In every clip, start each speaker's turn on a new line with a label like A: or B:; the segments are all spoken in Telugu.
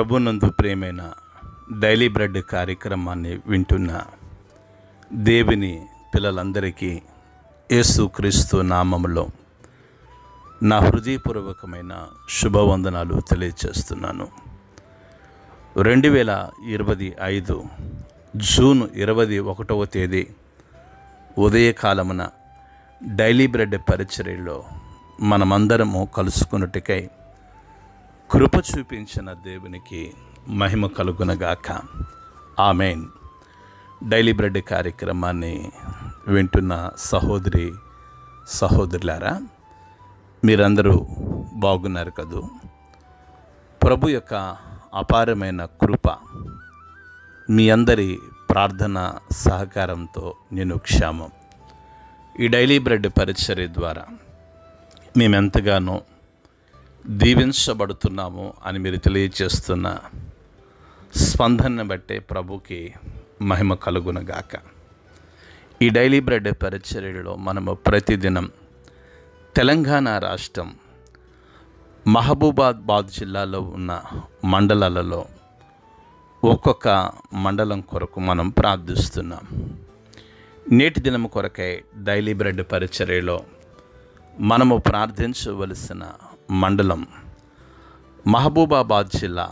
A: ప్రభునందు ప్రియమైన డైలీ బ్రెడ్ కార్యక్రమాన్ని వింటున్న దేవుని పిల్లలందరికీ యేసుక్రీస్తు నామములో నా హృదయపూర్వకమైన శుభవందనాలు తెలియజేస్తున్నాను. 2025 జూన్ 21వ తేదీ ఉదయకాలమున డైలీ బ్రెడ్ పరిచర్యలో మనమందరము కలుసుకున్నట్టుకై కృప చూపించిన దేవునికి మహిమ కలుగునగాక. ఆమేన్. డైలీ బ్రెడ్ కార్యక్రమాన్ని వింటున్న సహోదరి సహోదరులారా, మీరందరూ బాగున్నారు కదూ? ప్రభు యొక్క అపారమైన కృప మీ అందరి ప్రార్థన సహకారంతో నేను క్షేమం. ఈ డైలీ బ్రెడ్ పరిచర్య ద్వారా మేమెంతగానో దీవించబడుతున్నాము అని మీరు తెలియజేస్తున్న స్పందనను బట్టే ప్రభుకి మహిమ కలుగునగాక. ఈ డైలీ బ్రెడ్ పరిచర్యలో మనము ప్రతిదినం తెలంగాణ రాష్ట్రం మహబూబాబాద్ జిల్లాలో ఉన్న మండలాలలో ఒక్కొక్క మండలం కొరకు మనం ప్రార్థిస్తున్నాం. నేటి దినం కొరకై డైలీ బ్రెడ్ పరిచర్యలో మనము ప్రార్థించవలసిన మండలం మహబూబాబాద్ జిల్లా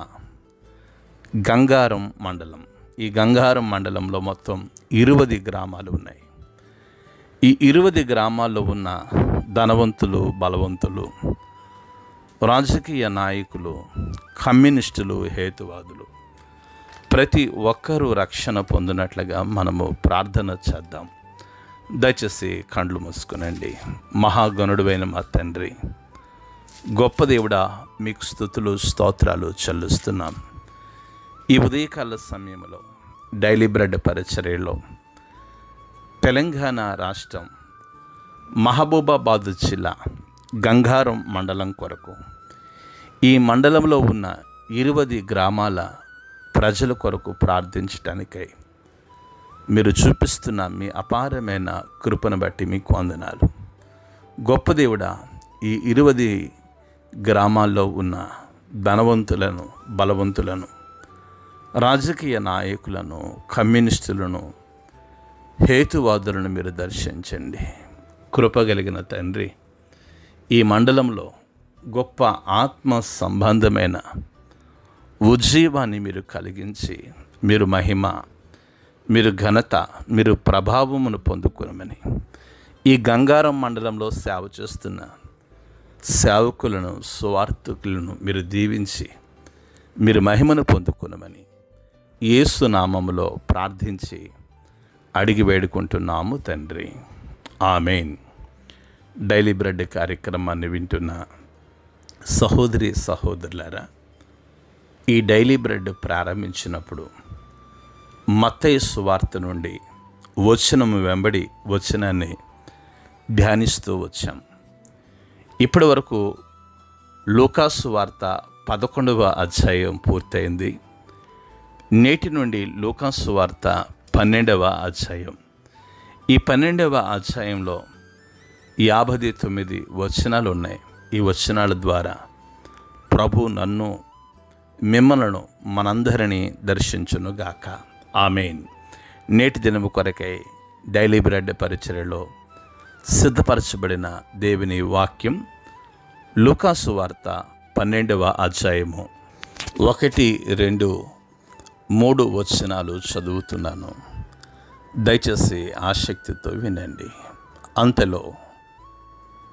A: గంగారం మండలం. ఈ గంగారం మండలంలో మొత్తం 20 గ్రామాలు ఉన్నాయి. ఈ 20 గ్రామాల్లో ఉన్న ధనవంతులు, బలవంతులు, రాజకీయ నాయకులు, కమ్యూనిస్టులు, హేతువాదులు ప్రతి ఒక్కరూ రక్షణ పొందినట్లుగా మనము ప్రార్థన చేద్దాం. దయచేసి కండ్లు మూసుకునండి. మహాగణుడువైన మా తండ్రి, గొప్ప దేవుడా, మీకు స్తుతులు స్తోత్రాలు చెల్లిస్తున్నాం. ఈ ఉదయకాల సమయంలో డైలీ బ్రెడ్ పరిచర్యలో తెలంగాణ రాష్ట్రం మహబూబాబాద్ జిల్లా గంగారం మండలం కొరకు, ఈ మండలంలో ఉన్న 20 గ్రామాల ప్రజల కొరకు ప్రార్థించటానికై మీరు చూపిస్తున్న మీ అపారమైన కృపను బట్టి మీకు వందనాలు. గొప్ప దేవుడా, ఈ 20 గ్రామాల్లో ఉన్న ధనవంతులను, బలవంతులను, రాజకీయ నాయకులను, కమ్యూనిస్టులను, హేతువాదులను మీరు దర్శించండి. కృపగలిగిన తండ్రి, ఈ మండలంలో గొప్ప ఆత్మ సంబంధమైన ఉజ్జీవాన్ని మీరు కలిగించి మీరు మహిమ, మీరు ఘనత, మీరు ప్రభావమును పొందుకునమని ఈ గంగారం మండలంలో సేవ చేస్తున్న సేవకులను, సువార్థకులను మీరు దీవించి మీరు మహిమను పొందుకునమని యేసు నామములో ప్రార్థించి అడిగి వేడుకుంటున్నాము తండ్రి. ఆమేన్. డైలీ బ్రెడ్ కార్యక్రమాన్ని వింటున్న సహోదరి సహోదరులారా, ఈ డైలీ బ్రెడ్ ప్రారంభించినప్పుడు మత్తయి సువార్త నుండి వచనము వెంబడి వచనాన్ని ధ్యానిస్తూ వచ్చాం. ఇప్పటి వరకు లూకాసు వార్త 11వ అధ్యాయం పూర్తయింది. నేటి నుండి లూకాసు వార్త 12వ అధ్యాయం. ఈ 12వ అధ్యాయంలో 59 వచనాలు ఉన్నాయి. ఈ వచనాల ద్వారా ప్రభు నన్ను, మిమ్మలను, మనందరినీ దర్శించునుగాక. ఆమేన్. నేటి దినము కొరకై డైలీ బ్రెడ్ పరిచర్యలో సిద్ధపరచబడిన దేవుని వాక్యం లూకాసు వార్త 12వ అధ్యాయము 1, 2, 3 వచనాలు చదువుతున్నాను. దయచేసి ఆసక్తితో వినండి. అంతలో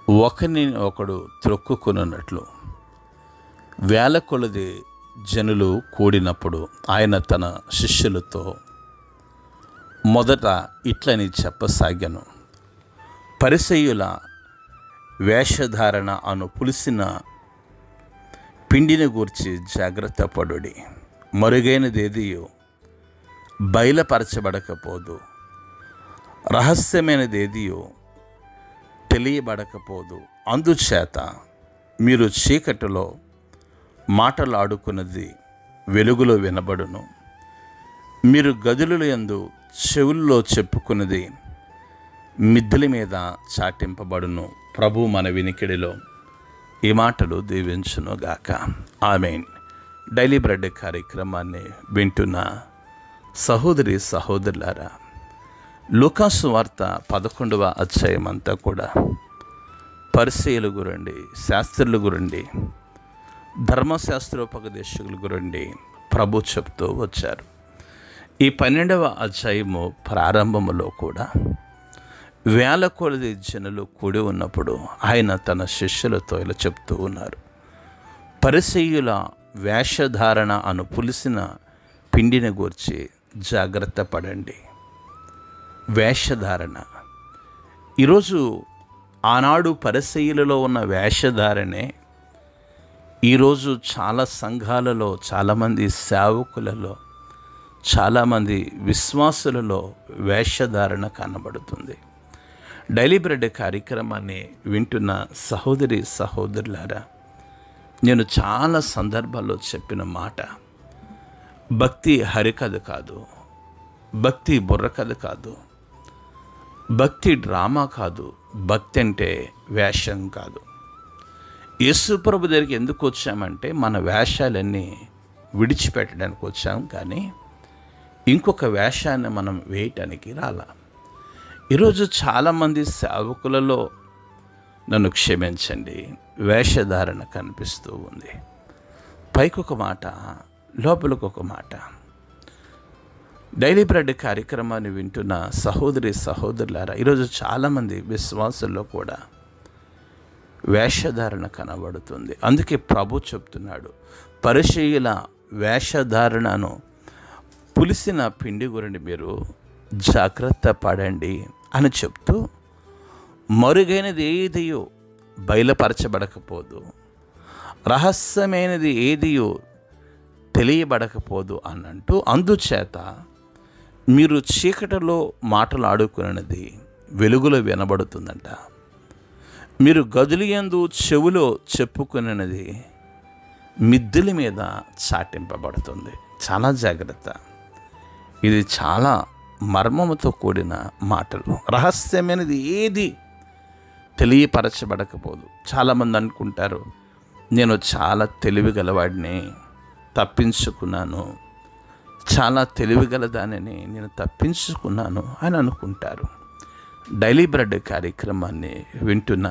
A: ఒకరిని ఒకడు త్రొక్కుకొనున్నట్లు వేల కొలది జనులు కూడినప్పుడు ఆయన తన శిష్యులతో మొదట ఇట్లని చెప్పసాగాను. పరిసయ్యుల వేషధారణ అను పులిసిన పిండిని గూర్చి జాగ్రత్త పడుడి. మరుగైనదేదియో బయలుపరచబడకపోదు, రహస్యమైనదేదియో తెలియబడకపోదు. అందుచేత మీరు చీకటిలో మాటలాడుకున్నది వెలుగులో వినబడును, మీరు గదుల యందు చెవుల్లో చెప్పుకున్నది మిద్దెల మీద చాటింపబడును. ప్రభు మన వినికిడిలో ఈ మాటలు దీవించునుగాక. ఆమేన్. డైలీ బ్రెడ్ కార్యక్రమాన్ని వింటున్న సహోదరి సహోదరులారా, లూకాసు వార్త 11వ అధ్యాయం అంతా కూడా పరిసయ్యుల గురండి, శాస్త్రుల గురండి, ధర్మశాస్త్రోపదేశకుల గురండి ప్రభు చెప్తూ వచ్చారు. ఈ 12వ అధ్యాయము ప్రారంభములో కూడా వేల కొలది జనులు కూడి ఉన్నప్పుడు ఆయన తన శిష్యులతో ఇలా చెప్తూ ఉన్నారు. పరిసయ్యుల వేషధారణ అను పులిసిన పిండిని గూర్చి జాగ్రత్త పడండి. వేషధారణ ఈరోజు ఆనాడు పరిసయ్యులలో ఉన్న వేషధారణే ఈరోజు చాలా సంఘాలలో, చాలామంది సేవకులలో, చాలామంది విశ్వాసులలో వేషధారణ కనబడుతుంది. డైలీ బ్రెడ్ కార్యక్రమాన్ని వింటున్న సహోదరి సహోదరులారా, నేను చాలా సందర్భాల్లో చెప్పిన మాట, భక్తి హరికథ కాదు, భక్తి బుర్రకథ కాదు, భక్తి డ్రామా కాదు, భక్తి అంటే వేషం కాదు. యేసు ప్రభు దగ్గరికి ఎందుకు వచ్చామంటే మన వేషాలన్నీ విడిచిపెట్టడానికి వచ్చాం, కానీ ఇంకొక వేషాన్ని మనం వేయటానికి రాలా. ఈరోజు చాలామంది సేవకులలో, నన్ను క్షమించండి, వేషధారణ కనిపిస్తూ ఉంది. పైకి ఒక మాట, లోపలికి ఒక మాట. డైలీ బ్రెడ్ కార్యక్రమాన్ని వింటున్న సహోదరి సహోదరులారా, ఈరోజు చాలామంది విశ్వాసుల్లో కూడా వేషధారణ కనబడుతుంది. అందుకే ప్రభు చెప్తున్నాడు, పరిసయ్యుల వేషధారణను పులిసిన పిండి గురించి మీరు జాగ్రత్త పడండి అని చెప్తూ, మరుగైనది ఏదియో బయలుపరచబడకపోదు, రహస్యమైనది ఏదియో తెలియబడకపోదు అనంటూ, అందుచేత మీరు చీకటిలో మాటలాడుకున్నది వెలుగులో వినబడుతుందంట, మీరు గదులియందు చెవులో చెప్పుకున్నది మిద్దెల మీద చాటింపబడుతుంది. చాలా జాగ్రత్త. ఇది చాలా మర్మముతో కూడిన మాటలు. రహస్యమైనది ఏది తెలియపరచబడకపోదు. చాలామంది అనుకుంటారు, నేను చాలా తెలివిగలవాడిని, తప్పించుకున్నాను, చాలా తెలివిగలదానని నేను తప్పించుకున్నాను అని అనుకుంటారు. డైలీ బ్రెడ్ కార్యక్రమాన్ని వింటున్న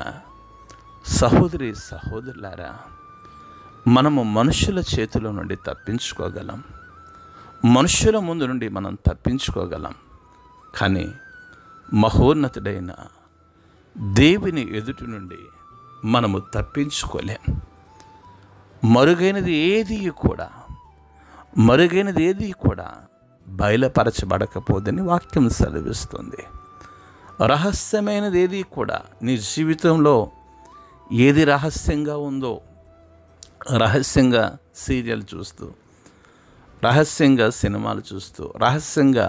A: సహోదరి సహోదరులారా, మనము మనుషుల చేతిలో నుండి తప్పించుకోగలం, మనుషుల ముందు నుండి మనం తప్పించుకోగలం, కానీ మహోన్నతుడైన దేవుని ఎదుటి నుండి మనము తప్పించుకోలేం. మరుగైనది ఏది కూడా బయలుపరచబడకపోదని వాక్యం సెలవిస్తుంది. రహస్యమైనది ఏది కూడా, నీ జీవితంలో ఏది రహస్యంగా ఉందో, రహస్యంగా సీరియల్ చూస్తూ, రహస్యంగా సినిమాలు చూస్తూ, రహస్యంగా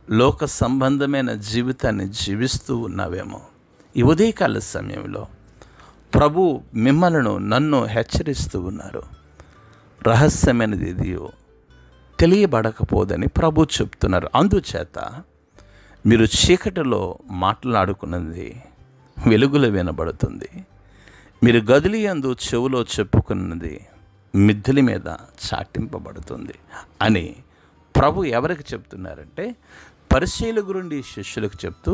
A: లోక సంబంధమైన జీవితాన్ని జీవిస్తూ ఉన్నావేమో, ఈ ఉదయకాల సమయంలో ప్రభు మిమ్మల్ని నన్ను హెచ్చరిస్తూ ఉన్నారు. రహస్యమైనది ఏదియో తెలియబడకపోదని ప్రభు చెప్తున్నారు. అందుచేత మీరు చీకటిలో మాట్లాడుకున్నది వెలుగులో వినబడుతుంది, మీరు గదిలియందు చెవులో చెప్పుకున్నది మిద్దెల మీద చాటింపబడుతుంది అని ప్రభు ఎవరికి చెప్తున్నారంటే, పరిసయ్యుల గురించి శిష్యులకు చెప్తూ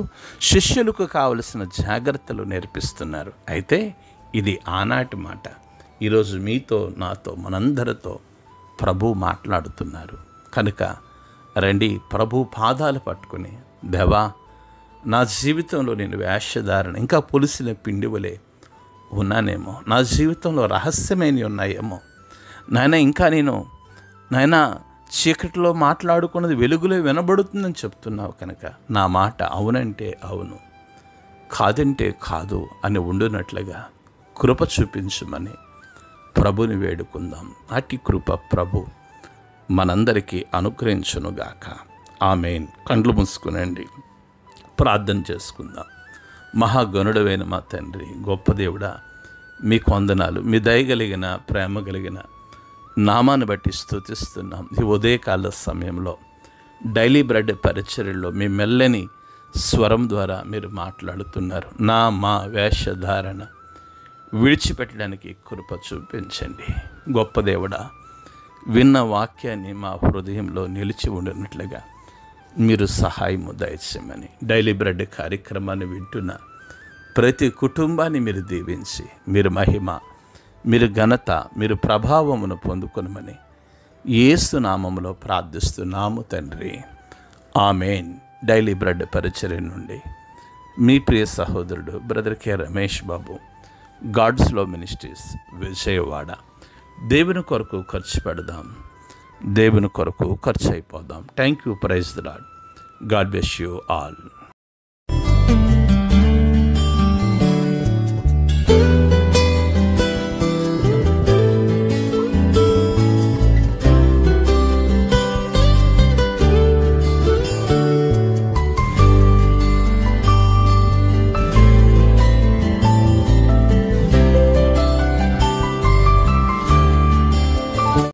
A: శిష్యులకు కావలసిన జాగ్రత్తలు నేర్పిస్తున్నారు. అయితే ఇది ఆనాటి మాట. ఈరోజు మీతో, నాతో, మనందరితో ప్రభు మాట్లాడుతున్నారు. కనుక రండి, ప్రభు పాదాలు పట్టుకుని, దేవా, నా జీవితంలో నేను వేషధారణ ఇంకా పులిసిన పిండి వలె ఉన్నానేమో, నా జీవితంలో రహస్యమైనవి ఉన్నాయేమో నాయన, ఇంకా నేను నాయన చీకటిలో మాట్లాడుకున్నది వెలుగులో వినబడుతుందని చెప్తున్నావు. కనుక నా మాట అవునంటే అవును, కాదంటే కాదు అని ఉండునట్లుగా కృప చూపించమని ప్రభుని వేడుకుందాం. అట్టి కృప ప్రభు మనందరికీ అనుగ్రహించునుగాక. ఆమేన్. కండ్లు మూసుకునండి, ప్రార్థన చేసుకుందాం. మహాగణుడవైన మా తండ్రి, గొప్ప దేవుడా, మీకు వందనాలు. మీ దయగలిగిన, ప్రేమ కలిగిన నామాన్ని బట్టి స్తుతిస్తున్నాం. ఈ ఉదయకాల సమయంలో డైలీ బ్రెడ్ పరిచర్యలో మీ మెల్లని స్వరం ద్వారా మీరు మాట్లాడుతున్నారు. మా వేషధారణ విడిచిపెట్టడానికి కృప చూపించండి. గొప్ప దేవుడా, విన్న వాక్యాన్ని మా హృదయంలో నిలిచి ఉండినట్లుగా మీరు సహాయము దయచేయమని, డైలీ బ్రెడ్ కార్యక్రమాన్ని వింటున్న ప్రతి కుటుంబాన్ని మీరు దీవించి, మీరు మహిమ, మీరు ఘనత, మీరు ప్రభావమును పొందుకొనమని యేసు నామములో ప్రార్థిస్తున్నాము తండ్రి. ఆమేన్. డైలీ బ్రెడ్ పరిచర్య నుండి మీ ప్రియ సహోదరుడు brother K Ramesh Babu, God's లో మినిస్ట్రీస్, విజయవాడ. దేవుని కొరకు ఖర్చు పెడదాం, దేవుని కొరకు ఖర్చు అయిపోదాం. Thank you. Praise the Lord. God bless you all.